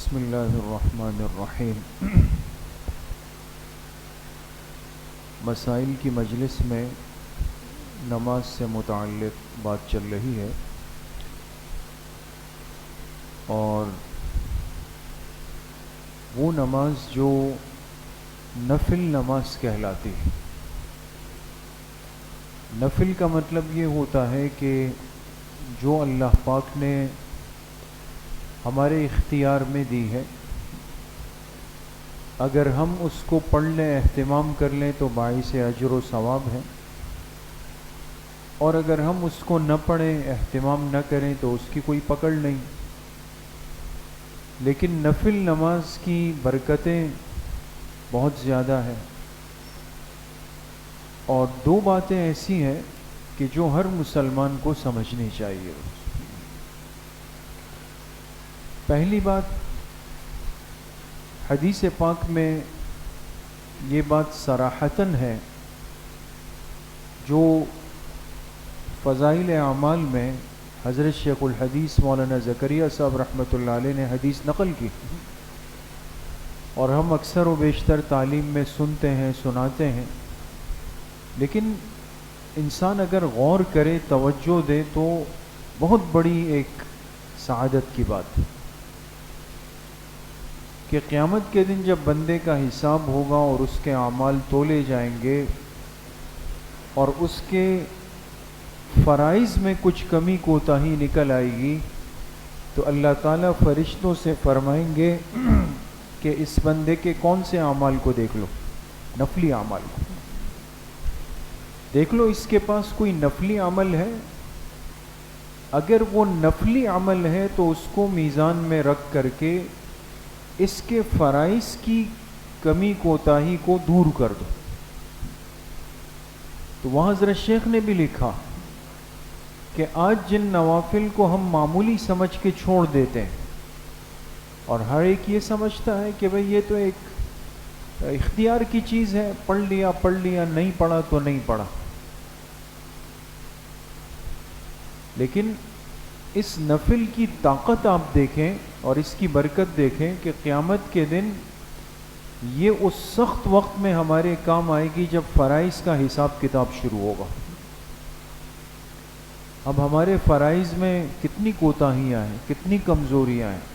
بسم اللہ الرحمن الرحیم۔ مسائل کی مجلس میں نماز سے متعلق بات چل رہی ہے، اور وہ نماز جو نفل نماز کہلاتی ہے۔ نفل کا مطلب یہ ہوتا ہے کہ جو اللہ پاک نے ہمارے اختیار میں دی ہے، اگر ہم اس کو پڑھ لیں، اہتمام کر لیں تو باعث اجر و ثواب ہے، اور اگر ہم اس کو نہ پڑھیں، اہتمام نہ کریں تو اس کی کوئی پکڑ نہیں۔ لیکن نفل نماز کی برکتیں بہت زیادہ ہیں، اور دو باتیں ایسی ہیں کہ جو ہر مسلمان کو سمجھنی چاہیے۔ پہلی بات، حدیث پاک میں یہ بات صراحتاً ہے، جو فضائل اعمال میں حضرت شیخ الحدیث مولانا زکریا صاحب رحمۃ اللہ علیہ نے حدیث نقل کی، اور ہم اکثر و بیشتر تعلیم میں سنتے ہیں، سناتے ہیں، لیکن انسان اگر غور کرے، توجہ دے تو بہت بڑی ایک سعادت کی بات ہے کہ قیامت کے دن جب بندے کا حساب ہوگا اور اس کے اعمال تولے جائیں گے، اور اس کے فرائض میں کچھ کمی کوتاہی نکل آئے گی، تو اللہ تعالیٰ فرشتوں سے فرمائیں گے کہ اس بندے کے کون سے اعمال کو دیکھ لو، نفلی اعمال کو دیکھ لو، اس کے پاس کوئی نفلی عمل ہے؟ اگر وہ نفلی عمل ہے تو اس کو میزان میں رکھ کر کے اس کے فرائض کی کمی کوتاہی کو دور کر دو۔ تو وہاں حضرت شیخ نے بھی لکھا کہ آج جن نوافل کو ہم معمولی سمجھ کے چھوڑ دیتے ہیں، اور ہر ایک یہ سمجھتا ہے کہ بھئی یہ تو ایک اختیار کی چیز ہے، پڑھ لیا، نہیں پڑھا تو نہیں پڑھا، لیکن اس نفل کی طاقت آپ دیکھیں اور اس کی برکت دیکھیں کہ قیامت کے دن یہ اس سخت وقت میں ہمارے کام آئے گی جب فرائض کا حساب کتاب شروع ہوگا۔ اب ہمارے فرائض میں کتنی کوتاہیاں ہیں، کتنی کمزوریاں ہیں،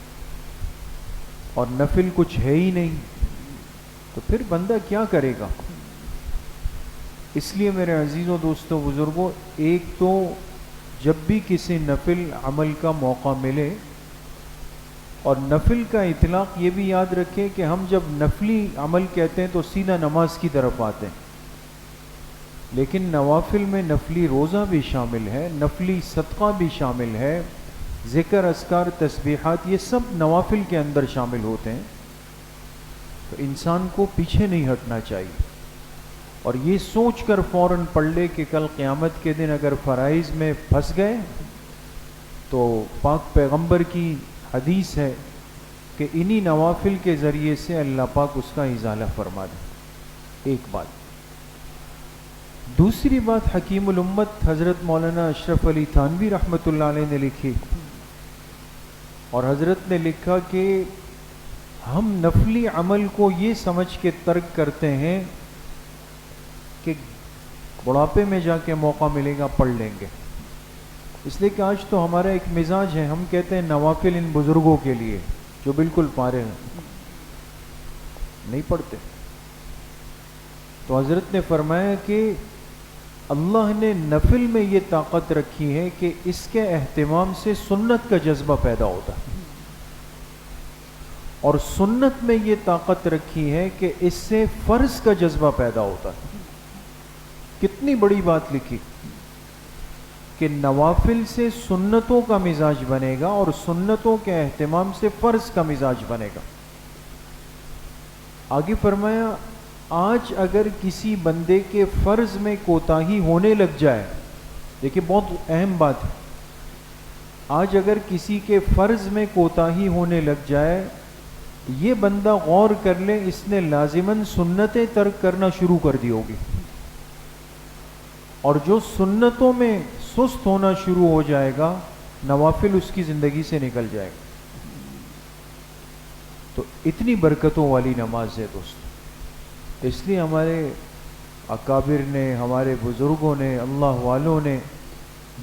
اور نفل کچھ ہے ہی نہیں، تو پھر بندہ کیا کرے گا؟ اس لیے میرے عزیزوں، دوستوں، بزرگوں، ایک تو جب بھی کسی نفل عمل کا موقع ملے، اور نفل کا اطلاق یہ بھی یاد رکھیں کہ ہم جب نفلی عمل کہتے ہیں تو سیدھا نماز کی طرف آتے ہیں، لیکن نوافل میں نفلی روزہ بھی شامل ہے، نفلی صدقہ بھی شامل ہے، ذکر، اذکار، تسبیحات، یہ سب نوافل کے اندر شامل ہوتے ہیں۔ تو انسان کو پیچھے نہیں ہٹنا چاہیے، اور یہ سوچ کر فوراً پڑھ لے کہ کل قیامت کے دن اگر فرائض میں پھنس گئے تو پاک پیغمبر کی حدیث ہے کہ انہی نوافل کے ذریعے سے اللہ پاک اس کا ازالہ فرما دے۔ ایک بات۔ دوسری بات، حکیم الامت حضرت مولانا اشرف علی تھانوی رحمۃ اللہ علیہ نے لکھی، اور حضرت نے لکھا کہ ہم نفلی عمل کو یہ سمجھ کے ترک کرتے ہیں کہ بڑھاپے میں جا کے موقع ملے گا پڑھ لیں گے، اس لیے کہ آج تو ہمارا ایک مزاج ہے، ہم کہتے ہیں نوافل ان بزرگوں کے لیے جو بالکل پارے ہیں، نہیں پڑھتے۔ تو حضرت نے فرمایا کہ اللہ نے نفل میں یہ طاقت رکھی ہے کہ اس کے اہتمام سے سنت کا جذبہ پیدا ہوتا ہے، اور سنت میں یہ طاقت رکھی ہے کہ اس سے فرض کا جذبہ پیدا ہوتا ہے۔ کتنی بڑی بات لکھی کہ نوافل سے سنتوں کا مزاج بنے گا، اور سنتوں کے اہتمام سے فرض کا مزاج بنے گا۔ آگے فرمایا، آج اگر کسی بندے کے فرض میں کوتاہی ہونے لگ جائے، دیکھیں بہت اہم بات ہے، آج اگر کسی کے فرض میں کوتاہی ہونے لگ جائے، یہ بندہ غور کر لے، اس نے لازماً سنتیں ترک کرنا شروع کر دی ہوگی، اور جو سنتوں میں سست ہونا شروع ہو جائے گا، نوافل اس کی زندگی سے نکل جائے گا۔ اتنی برکتوں والی نماز ہے دوستو. اس لیے ہمارے اکابر نے، ہمارے بزرگوں نے، اللہ والوں نے،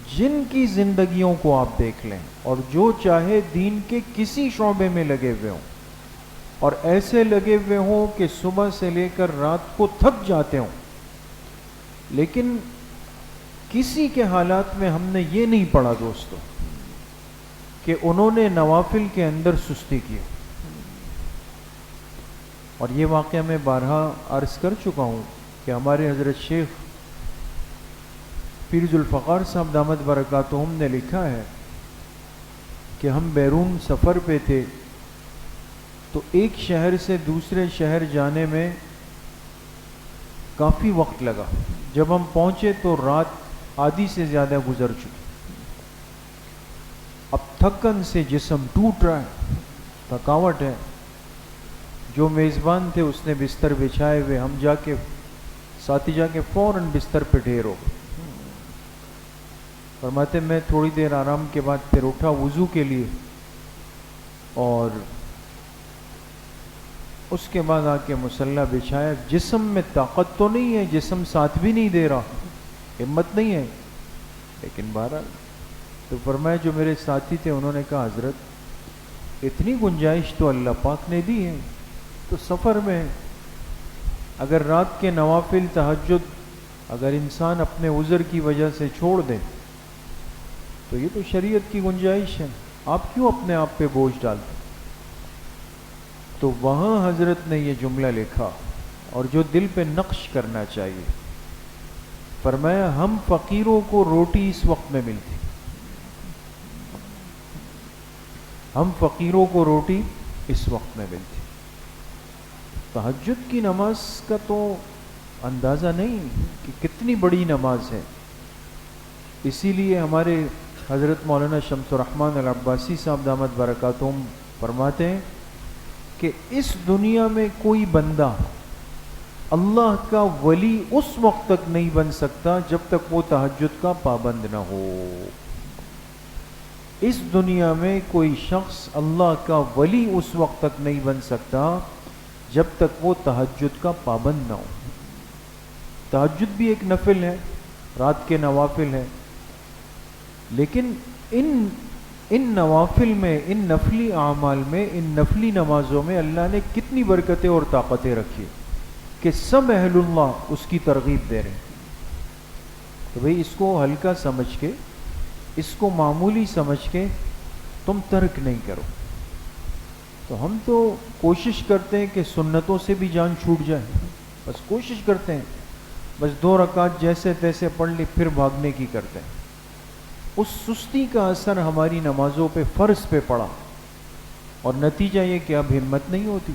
جن کی زندگیوں کو آپ دیکھ لیں، اور جو چاہے دین کے کسی شعبے میں لگے ہوئے ہوں، اور ایسے لگے ہوئے ہوں کہ صبح سے لے کر رات کو تھک جاتے ہوں، لیکن کسی کے حالات میں ہم نے یہ نہیں پڑھا دوستو کہ انہوں نے نوافل کے اندر سستی کی. اور یہ واقعہ میں بارہا عرض کر چکا ہوں کہ ہمارے حضرت شیخ پیر ذوالفقار صاحب دامت برکاتہم نے لکھا ہے کہ ہم بیرون سفر پہ تھے، تو ایک شہر سے دوسرے شہر جانے میں کافی وقت لگا. جب ہم پہنچے تو رات آدھی سے زیادہ گزر چکی. اب تھکن سے جسم ٹوٹ رہا ہے، تھکاوٹ ہے. جو میزبان تھے اس نے بستر بچھائے ہوئے، ہم ساتھی جا کے فوراً بستر پہ ڈھیر ہو گئے. فرماتے میں تھوڑی دیر آرام کے بعد پھر اٹھا وضو کے لیے، اور اس کے بعد آ کے مصلی بچھایا. جسم میں طاقت تو نہیں ہے، جسم ساتھ بھی نہیں دے رہا، ہمت نہیں ہے، لیکن بہرحال. تو فرمایا جو میرے ساتھی تھے انہوں نے کہا حضرت اتنی گنجائش تو اللہ پاک نے دی ہے، تو سفر میں اگر رات کے نوافل تہجد اگر انسان اپنے عذر کی وجہ سے چھوڑ دے تو یہ تو شریعت کی گنجائش ہے، آپ کیوں اپنے آپ پہ بوجھ ڈالتے؟ تو وہاں حضرت نے یہ جملہ لکھا اور جو دل پہ نقش کرنا چاہیے. فرمایا ہم فقیروں کو روٹی اس وقت میں ملتی، ہم فقیروں کو روٹی اس وقت میں ملتی. تہجد کی نماز کا تو اندازہ نہیں کہ کتنی بڑی نماز ہے. اسی لیے ہمارے حضرت مولانا شمس الرحمن العباسی صاحب دامت برکاتہم فرماتے ہیں کہ اس دنیا میں کوئی بندہ اللہ کا ولی اس وقت تک نہیں بن سکتا جب تک وہ تہجد کا پابند نہ ہو. اس دنیا میں کوئی شخص اللہ کا ولی اس وقت تک نہیں بن سکتا جب تک وہ تہجد کا پابند نہ ہو. تہجد بھی ایک نفل ہے، رات کے نوافل ہے، لیکن ان نوافل میں، ان نفلی اعمال میں، ان نفلی نمازوں میں اللہ نے کتنی برکتیں اور طاقتیں رکھی کہ سب اہل اللہ اس کی ترغیب دے رہے ہیں. تو بھئی اس کو ہلکا سمجھ کے، اس کو معمولی سمجھ کے تم ترک نہیں کرو. تو ہم تو کوشش کرتے ہیں کہ سنتوں سے بھی جان چھوٹ جائے، بس کوشش کرتے ہیں، بس 2 رکعت جیسے تیسے پڑھ لی پھر بھاگنے کی کرتے ہیں. اس سستی کا اثر ہماری نمازوں پہ، فرض پہ پڑا، اور نتیجہ یہ کہ اب ہمت نہیں ہوتی.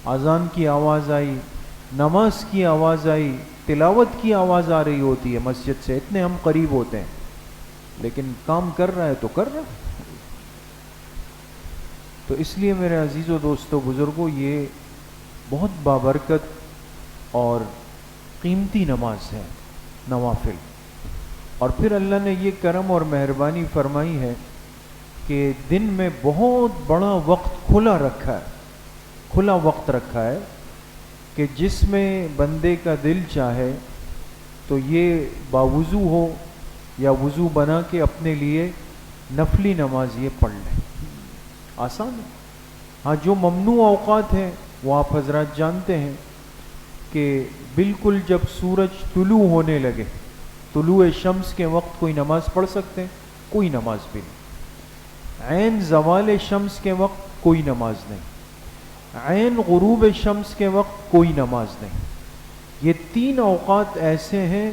اذان کی آواز آئی، نماز کی آواز آئی، تلاوت کی آواز آ رہی ہوتی ہے مسجد سے، اتنے ہم قریب ہوتے ہیں، لیکن کام کر رہا ہے تو کر رہا ہے. تو اس لیے میرے عزیزو دوستو بزرگوں، یہ بہت بابرکت اور قیمتی نماز ہے نوافل. اور پھر اللہ نے یہ کرم اور مہربانی فرمائی ہے کہ دن میں بہت بڑا وقت کھلا رکھا ہے، کھلا وقت رکھا ہے کہ جس میں بندے کا دل چاہے تو یہ باوضو ہو یا وضو بنا کے اپنے لیے نفلی نماز یہ پڑھ لے. آسان ہے. ہاں جو ممنوع اوقات ہیں وہ آپ حضرات جانتے ہیں کہ بالکل جب سورج طلوع ہونے لگے، طلوع شمس کے وقت کوئی نماز پڑھ سکتے ہیں؟ کوئی نماز بھی نہیں. عین زوال شمس کے وقت کوئی نماز نہیں. عین غروب شمس کے وقت کوئی نماز نہیں. یہ 3 اوقات ایسے ہیں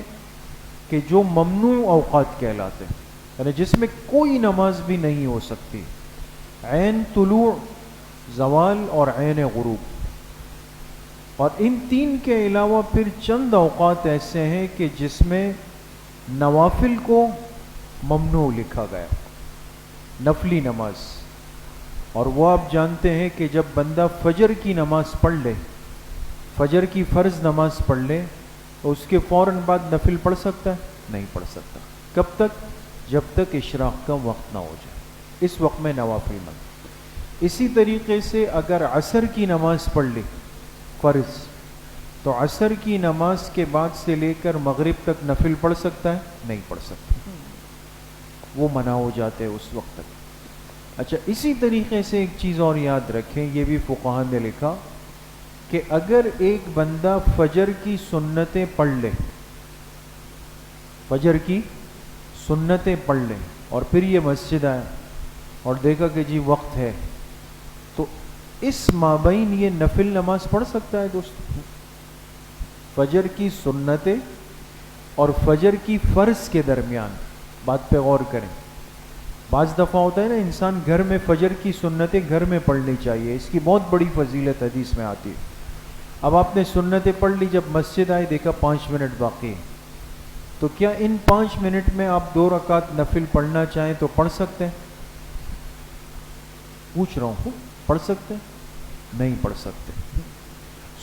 کہ جو ممنوع اوقات کہلاتے ہیں، یعنی جس میں کوئی نماز بھی نہیں ہو سکتی. عین طلوع، زوال اور عین غروب. اور ان 3 کے علاوہ پھر چند اوقات ایسے ہیں کہ جس میں نوافل کو ممنوع لکھا گیا، نفلی نماز. اور وہ آپ جانتے ہیں کہ جب بندہ فجر کی نماز پڑھ لے، فجر کی فرض نماز پڑھ لے، تو اس کے فوراً بعد نفل پڑھ سکتا ہے؟ نہیں پڑھ سکتا. کب تک؟ جب تک اشراق کا وقت نہ ہو جائے، اس وقت میں نوافل مند. اسی طریقے سے اگر عصر کی نماز پڑھ لی فرض، تو عصر کی نماز کے بعد سے لے کر مغرب تک نفل پڑھ سکتا ہے؟ نہیں پڑھ سکتا، وہ منع ہو جاتے ہیں اس وقت تک۔ اچھا، اسی طریقے سے ایک چیز اور یاد رکھیں، یہ بھی فقہا نے لکھا کہ اگر ایک بندہ فجر کی سنتیں پڑھ لے، فجر کی سنتیں پڑھ لے، اور پھر یہ مسجد آیا اور دیکھا کہ جی وقت ہے، تو اس مابین یہ نفل نماز پڑھ سکتا ہے دوست۔ فجر کی سنتیں اور فجر کی فرض کے درمیان بات پہ غور کریں۔ بعض دفعہ ہوتا ہے نا، انسان گھر میں فجر کی سنتیں گھر میں پڑھنی چاہیے، اس کی بہت بڑی فضیلت حدیث میں آتی ہے۔ اب آپ نے سنتیں پڑھ لی، جب مسجد آئے دیکھا 5 منٹ باقی ہے، تو کیا ان 5 منٹ میں آپ 2 رکعت نفل پڑھنا چاہیں تو پڑھ سکتے ہیں؟ پوچھ رہا ہوں، پڑھ سکتے ہیں؟ نہیں پڑھ سکتے۔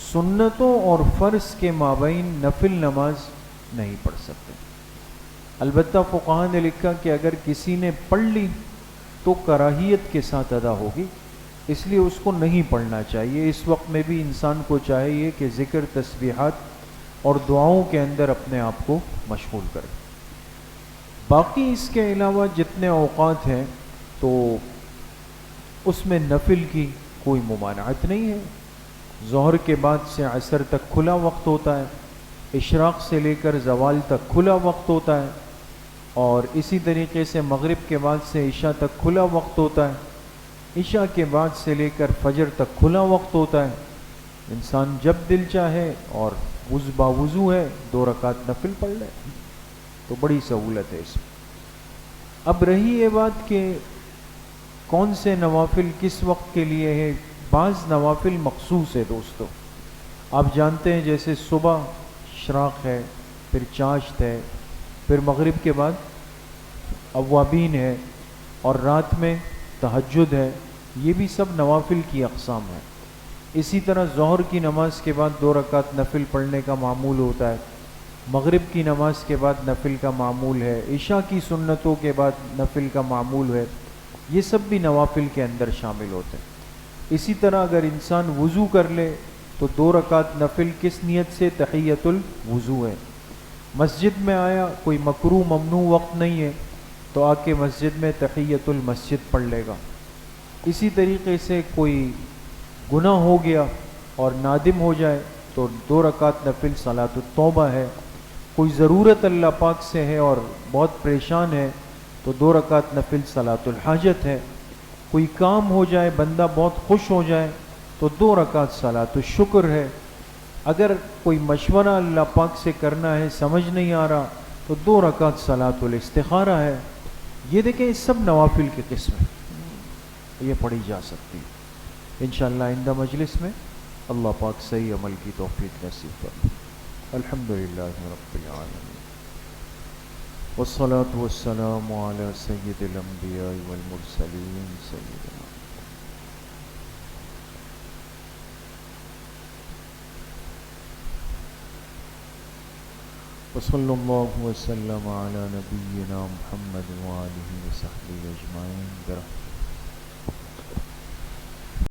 سنتوں اور فرض کے مابین نفل نماز نہیں پڑھ سکتے۔ البتہ فقہا نے لکھا کہ اگر کسی نے پڑھ لی تو کراہیت کے ساتھ ادا ہوگی، اس لیے اس کو نہیں پڑھنا چاہیے۔ اس وقت میں بھی انسان کو چاہیے کہ ذکر، تسبیحات اور دعاؤں کے اندر اپنے آپ کو مشغول کرے۔ باقی اس کے علاوہ جتنے اوقات ہیں تو اس میں نفل کی کوئی ممانعت نہیں ہے۔ ظہر کے بعد سے عصر تک کھلا وقت ہوتا ہے، اشراق سے لے کر زوال تک کھلا وقت ہوتا ہے، اور اسی طریقے سے مغرب کے بعد سے عشاء تک کھلا وقت ہوتا ہے، عشاء کے بعد سے لے کر فجر تک کھلا وقت ہوتا ہے۔ انسان جب دل چاہے اور باوضو ہے 2 رکعت نفل پڑھ لے، تو بڑی سہولت ہے اس میں۔ اب رہی یہ بات کہ کون سے نوافل کس وقت کے لیے ہے، بعض نوافل مخصوص ہے دوستو۔ آپ جانتے ہیں جیسے صبح اشراق ہے، پھر چاشت ہے، پھر مغرب کے بعد اوابین ہے، اور رات میں تہجد ہے، یہ بھی سب نوافل کی اقسام ہیں۔ اسی طرح ظہر کی نماز کے بعد 2 رکعت نفل پڑھنے کا معمول ہوتا ہے، مغرب کی نماز کے بعد نفل کا معمول ہے، عشاء کی سنتوں کے بعد نفل کا معمول ہے، یہ سب بھی نوافل کے اندر شامل ہوتے ہیں۔ اسی طرح اگر انسان وضو کر لے تو 2 رکعت نفل کس نیت سے؟ تحیۃ الوضو ہے۔ مسجد میں آیا، کوئی مکروہ ممنوع وقت نہیں ہے، تو آ کے مسجد میں تحیۃ المسجد پڑھ لے گا۔ اسی طریقے سے کوئی گناہ ہو گیا اور نادم ہو جائے تو 2 رکعت نفل صلاۃ التوبہ ہے۔ کوئی ضرورت اللہ پاک سے ہے اور بہت پریشان ہے تو 2 رکعت نفل صلاۃ الحاجت ہے۔ کوئی کام ہو جائے، بندہ بہت خوش ہو جائے تو 2 رکعت صلاۃ الشکر ہے۔ اگر کوئی مشورہ اللہ پاک سے کرنا ہے، سمجھ نہیں آ رہا، تو 2 رکعت صلاۃ الاستخارہ ہے۔ یہ دیکھیں، اس سب نوافل کی قسم ہے، یہ پڑھی جا سکتی ہے۔ انشاءاللہ آئندہ مجلس میں اللہ پاک صحیح عمل کی توفیق نصیب فرمائے۔ الحمدللہ رب العالمین، والصلاة والسلام على سید الانبیاء والمرسلین سیدنا وصلی اللہ وسلم علی نبینا محمد وآلہ وصحبہ اجمعین برحمتہ۔